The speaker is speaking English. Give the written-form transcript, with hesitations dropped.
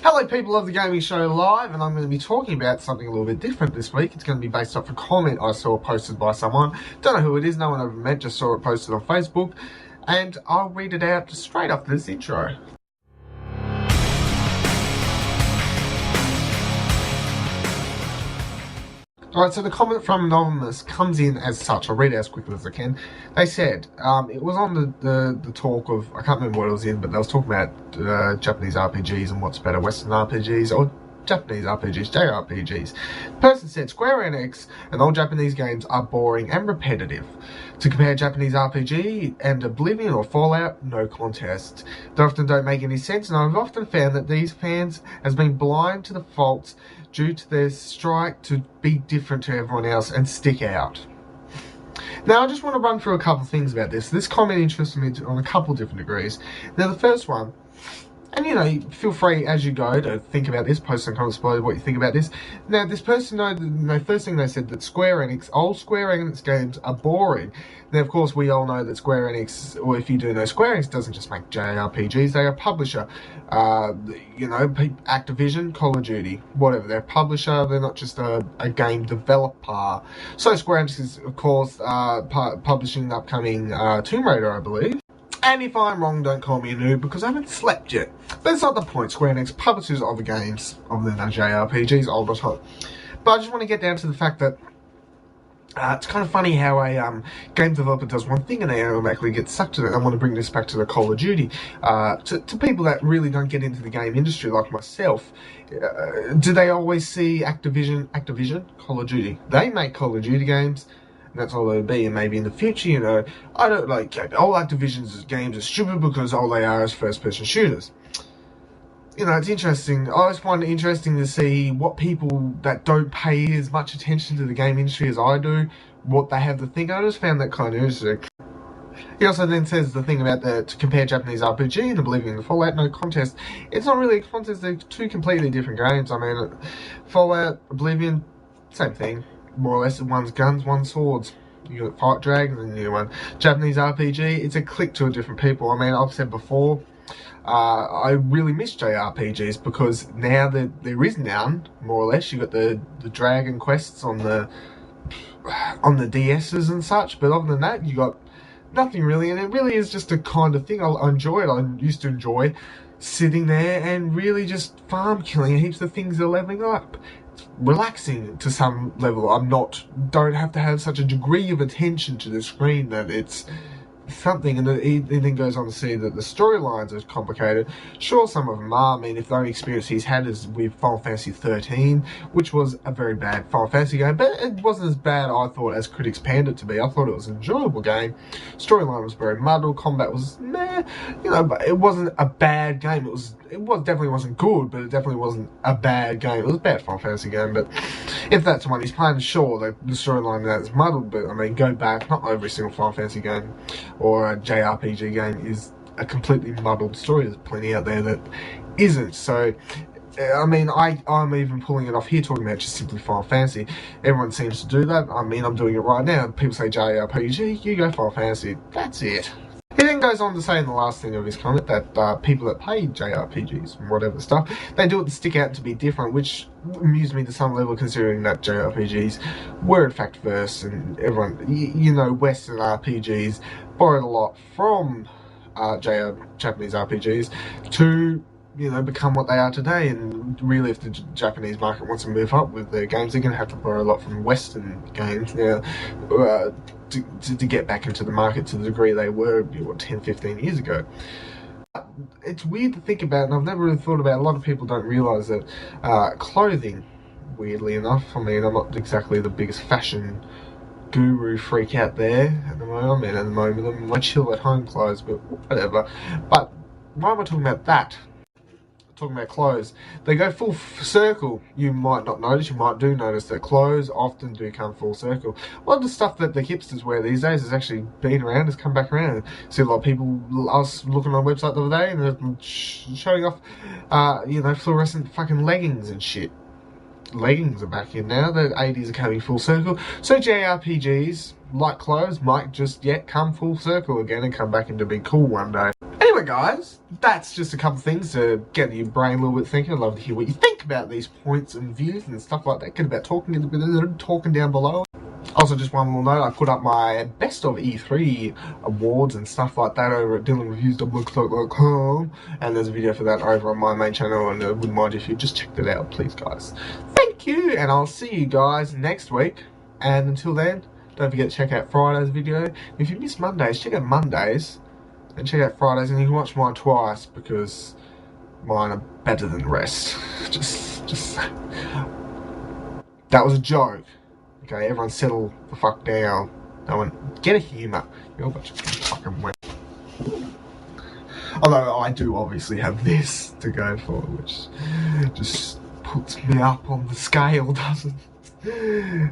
Hello people of the Gaming Show Live, and I'm going to be talking about something a little bit different this week. It's going to be based off a comment I saw posted by someone. Don't know who it is, no one I've ever met, just saw it posted on Facebook. And I'll read it out straight after this intro. Alright, so the comment from Anonymous comes in as such. I'll read it as quickly as I can. They said, it was on the talk of, I can't remember what it was in, but they was talking about Japanese RPGs and what's better, Western RPGs or Japanese RPGs, JRPGs. The person said, Square Enix and all Japanese games are boring and repetitive. To compare Japanese RPG and Oblivion or Fallout, no contest. They often don't make any sense, and I've often found that these fans has been blind to the faults due to their strike to be different to everyone else and stick out. Now, I just want to run through a couple of things about this. This comment interested me on a couple of different degrees. Now, the first one, and you know, feel free as you go to think about this, post some comments below what you think about this. Now, this person, the first thing they said that old Square Enix games are boring. Now, of course, we all know that Square Enix, or if you do know, Square Enix doesn't just make JRPGs, they're a publisher. You know, Activision, Call of Duty, whatever, they're a publisher, they're not just a game developer. So Square Enix is, of course, publishing the upcoming Tomb Raider, I believe. And if I'm wrong, don't call me a noob because I haven't slept yet. But it's not the point. Square Enix publishers other games other than JRPGs all the time. But I just want to get down to the fact that it's kind of funny how a game developer does one thing and they automatically get sucked to it. I want to bring this back to the Call of Duty. To people that really don't get into the game industry like myself, do they always see Activision, Call of Duty? They make Call of Duty games. That's all they'll be, and maybe in the future, you know, I don't like all Activision's games are stupid because all they are is first-person shooters. You know, it's interesting. I always find it interesting to see what people that don't pay as much attention to the game industry as I do, what they have to think. I just found that kind of interesting. He also then says the thing about to compare Japanese RPG and Oblivion and Fallout, no contest. It's not really a contest, they're two completely different games. I mean, Fallout, Oblivion, same thing. More or less, one's guns, one's swords. You got fight dragons and the new one. Japanese RPG, it's a click to a different people. I mean, I've said before, I really miss JRPGs because now that there is none, more or less. You got the Dragon Quests on the DSs and such, but other than that, you got nothing really. And it really is just a kind of thing I enjoy it. I used to enjoy sitting there and really just farm killing heaps of things that are leveling up. Relaxing to some level. Don't have to have such a degree of attention to the screen that it's something. And it then goes on to see that the storylines are complicated. Sure, some of them are. I mean, if the only experience he's had is with Final Fantasy 13, which was a very bad Final Fantasy game, but it wasn't as bad, I thought, as critics panned it to be. I thought it was an enjoyable game. Storyline was very muddled, combat was meh, you know, but it wasn't a bad game. It definitely wasn't good, but it definitely wasn't a bad game. It was a bad Final Fantasy game, but if that's the one he's playing, sure, the storyline of that is muddled, but I mean, go back, not every single Final Fantasy game or a JRPG game is a completely muddled story. There's plenty out there that isn't. So, I mean, I'm even pulling it off here, talking about just simply Final Fantasy. Everyone seems to do that. I mean, I'm doing it right now. People say JRPG, you go Final Fantasy. That's it. He then goes on to say in the last thing of his comment that people that play JRPGs and whatever stuff, they do it to stick out to be different, which amused me to some level considering that JRPGs were in fact first, and everyone, you know, Western RPGs borrowed a lot from Japanese RPGs to, you know, become what they are today. And really, if the Japanese market wants to move up with their games, they're going to have to borrow a lot from Western games now to get back into the market to the degree they were, 10, 15 years ago. It's weird to think about, and I've never really thought about, a lot of people don't realise that clothing, weirdly enough, I mean, I'm not exactly the biggest fashion guru freak out there at the moment. I mean, at the moment, I'm my chill at home clothes, but whatever. But why am I talking about that? Talking about clothes, they go full circle. You might not notice, you might do notice that clothes often do come full circle. A lot of the stuff that the hipsters wear these days has actually been around, has come back around. See a lot of people, I was looking on a website the other day and they're showing off, you know, fluorescent fucking leggings and shit. Leggings are back in now, the 80s are coming full circle. So JRPGs, like clothes, might just yet come full circle again and come back into being cool one day. Anyway, anyway, guys, that's just a couple of things to get your brain a little bit thinking. I'd love to hear what you think about these points and views and stuff like that. Get about talking down below. Also, just one more note, I put up my best of E3 awards and stuff like that over at dylanreviews.blogspot.com, and there's a video for that over on my main channel, and I wouldn't mind if you just checked it out, please, guys. Thank you, and I'll see you guys next week, and until then, don't forget to check out Friday's video. If you miss Mondays, check out Mondays, and check out Fridays, and you can watch mine twice, because mine are better than the rest. Just that was a joke. Okay, everyone settle the fuck down. No one, get a humour. You're a bunch of fucking wet. Although I do obviously have this to go for, which just puts me up on the scale, doesn't it?